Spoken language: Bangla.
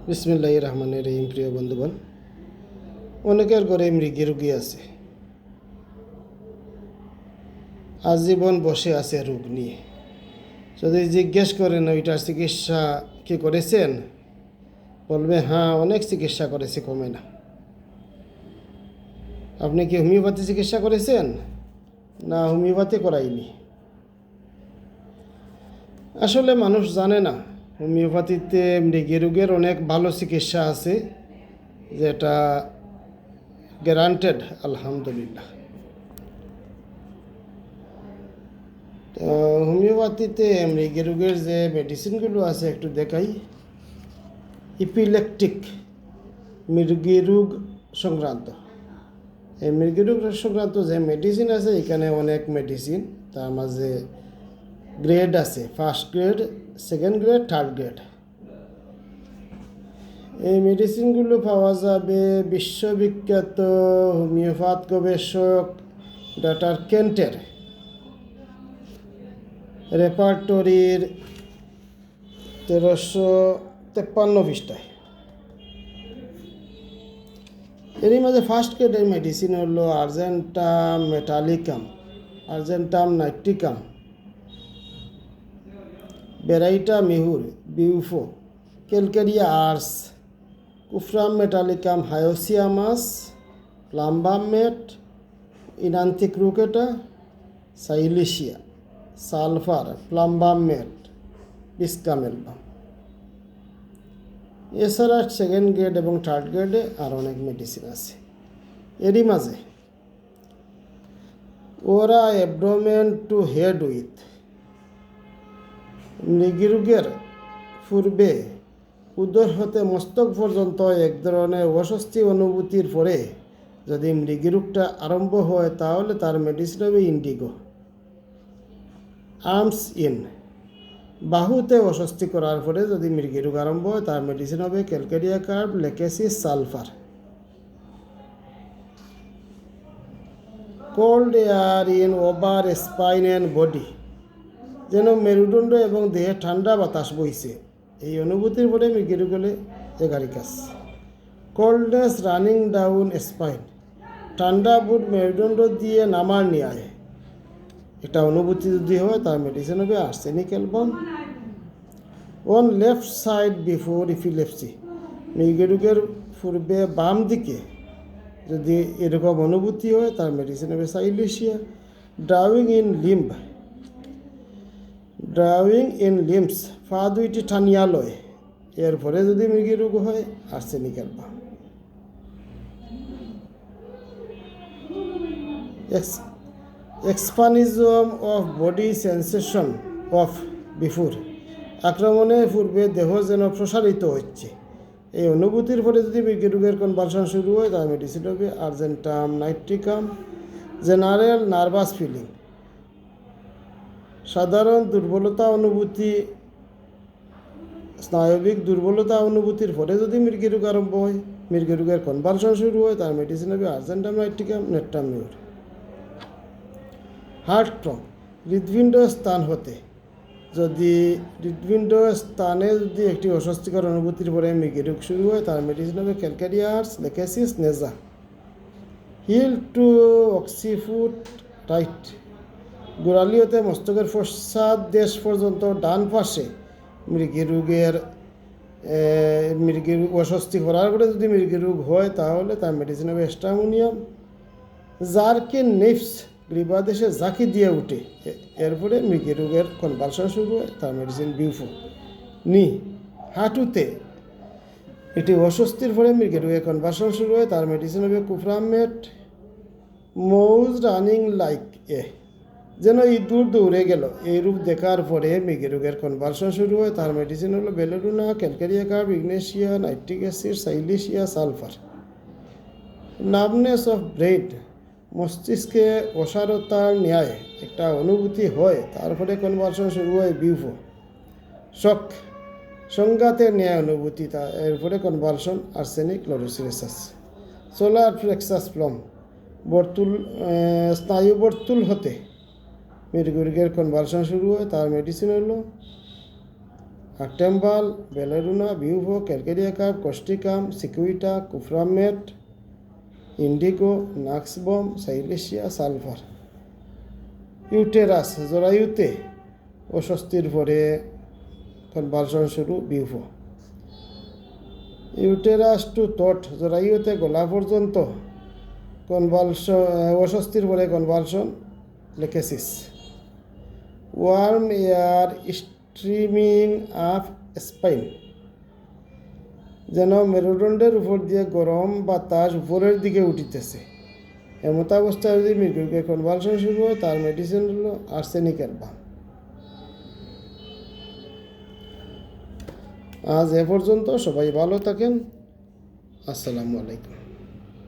বিসমিল্লাহির রহমানির রহিম। প্রিয় বন্ধুগণ, অনেকের ঘরে মৃগী রোগী আছে, আজীবন বসে আছে রোগ নিয়ে। যদি জিজ্ঞেস করেন ওইটার চিকিৎসা কি করেছেন, বলবে হ্যাঁ অনেক চিকিৎসা করেছে, কমে না। আপনি কি হোমিওপ্যাথি চিকিৎসা করেছেন? না, হোমিওপ্যাথি করাইনি। আসলে মানুষ জানে না হোমিওপ্যাথিতে মৃগী রোগের অনেক ভালো চিকিৎসা আছে, যেটা গ্যারান্টেড আলহামদুলিল্লাহ। তো হোমিওপ্যাথিতে মৃগী রোগের যে মেডিসিনগুলো আছে একটু দেখাই। ইপিলেকটিক, মৃগী রোগ সংক্রান্ত, এই মৃগী রোগ সংক্রান্ত যে মেডিসিন আছে, এখানে অনেক মেডিসিন, তার মাঝে গ্রেড আছে, first grade, second grade, third grade. এই মেডিসিনগুলো পাওয়া যাবে বিশ্ববিখ্যাত হোমিওপ্যাথ গবেষক ডক্টর কেন্টের রেপার্টরির 1353 পৃষ্ঠায়। এরই মাঝে ফার্স্ট গ্রেডের মেডিসিন হলো argentum metallicum, argentum nitricum, baryta মিহুর, bufo, calcarea ars, cuprum metallicum, hyoscyamus, plumbum met, oenanthe crocata, silicea, sulphur, plumbum met, viscum album. এছাড়া সেকেন্ড গ্রেড এবং থার্ড গ্রেডে আর অনেক মেডিসিন আছে। এরই মাঝে ওরা অ্যাবডোমেন টু হেড উইথ, মৃগী রোগের পূর্বে উদর হতে মস্তক পর্যন্ত এক ধরনের অস্বস্তি অনুভূতির পরে যদি মৃগী রোগটা আরম্ভ হয়, তাহলে তার মেডিসিন হবে ইন্ডিগো। আর্মস ইন, বাহুতে অস্বস্তি করার পরে যদি মৃগী রোগ আরম্ভ হয়, তার মেডিসিন হবে calcarea carb, Lachesis, sulphur. Cold air in over spine and body, যেন মেরুদণ্ড এবং দেহে ঠান্ডা বাতাস বইছে, এই অনুভূতির পরে মৃগী রোগ হলে Agaricus. Coldness running down spine, ঠান্ডা বুট মেরুদণ্ড দিয়ে নামার নিয়ে, এটা অনুভূতি যদি হয়, তার মেডিসিন হবে arsenic album. On left side before epilepsy, মৃগী রোগের পূর্বে বাম দিকে যদি এরকম অনুভূতি হয়, তার মেডিসিন হবে silicea. Drawing in limb, drawing in limbs, পা দুইটি টানিয়া লয়, এরপরে যদি মৃগী রোগ হয়, arsenic album. Expansion of body sensation of before, আক্রমণের পূর্বে দেহ যেন প্রসারিত হচ্ছে, এই অনুভূতির ফলে যদি মৃগী রোগের কনভালশন শুরু হয়, তার মেডিসিন হবে argentum nitricum. General nervous feeling, সাধারণ দুর্বলতা অনুভূতি, স্নায়বিক দুর্বলতা অনুভূতির ফলে যদি মৃগী রোগ আরম্ভ হয়, মৃগী রোগের কনভালশন শুরু হয়, তার মেডিসিন হবে আর্জেন্টাম নাইট্রিকাম, নেট্টামিউর। হার্ট ট্রং, হৃদপিণ্ড স্থান হতে যদি হৃদপিণ্ড স্থানে যদি একটি অস্বস্তিকর অনুভূতির পরে মৃগী রোগ শুরু হয়, তার মেডিসিন হবে calcarea ars, lachesis, naja. Heel to occiput right, গোড়ালি হতে মস্তকের পশ্চাৎ দেশ পর্যন্ত ডান পাশে মৃগী রোগের অস্বস্তি করার পরে যদি মৃগী রোগ হয়, তাহলে তার মেডিসিন হবে স্ট্রামোনিয়াম। জার্কে নেফস, গ্রীবাদেশে জাকি দিয়ে উঠে, এরপরে মৃগী রোগের কনভালশন শুরু হয়, তার মেডিসিন বিউফো। নি, হাঁটুতে এটি অস্বস্তির ফলে মৃগী রোগের কনভালশন শুরু হয়, তার মেডিসিন হবে কুফরামেট। মৌজ রানিং লাইক এ, যেন ইঁদুর দৌড়ে গেল, এই রূপ দেখার পরে মৃগী রোগের কনভালশন শুরু হয়, তার মেডিসিন হলো belladonna, calcarea carb, ignatia, nitric acid, silicea, sulphur. Nervousness of brain, মস্তিষ্কে অসারতার ন্যায় একটা অনুভূতি হয়, তারপরে কনভালশন শুরু হয়, বিউফো। শক, সংঘাতের ন্যায় অনুভূতি, এরপরে কনভালশন, আর্সেনিক, ক্লোরোসিরেসাস। সোলার প্লেক্সাস প্লম, বর্তুল, স্নায়ু বর্তুল হতে মৃগী রোগের কনভালশন শুরু হয়, তার মেডিসিন হলো আর্টেম্বাল, বেলেরুনা, বিউভো, ক্যালকেরিয়া কাপ, causticum, cicuta, cuprum met, indigo, nux vom, silicea, sulphur. Uterus, জরায়ুতে অস্বস্তির পরে কনভালশন শুরু, বিউভো। ইউটেরাস টু থট, জরায়ুতে গলা পর্যন্ত কনভালশন, অস্বস্তির পরে convulsion, lachesis. Warm air streaming up spine, যেন মেরুদণ্ডের উপর দিয়ে গরম বাতাস উপরের দিকে উঠিতেছে। এমতাবস্থায় যদি মৃগীকে কনভালশন শুরু হয়, তার মেডিসিন হলো আর্সেনিকের বাম। আজ এ পর্যন্ত, সবাই ভালো থাকেন। আসসালামু আলাইকুম।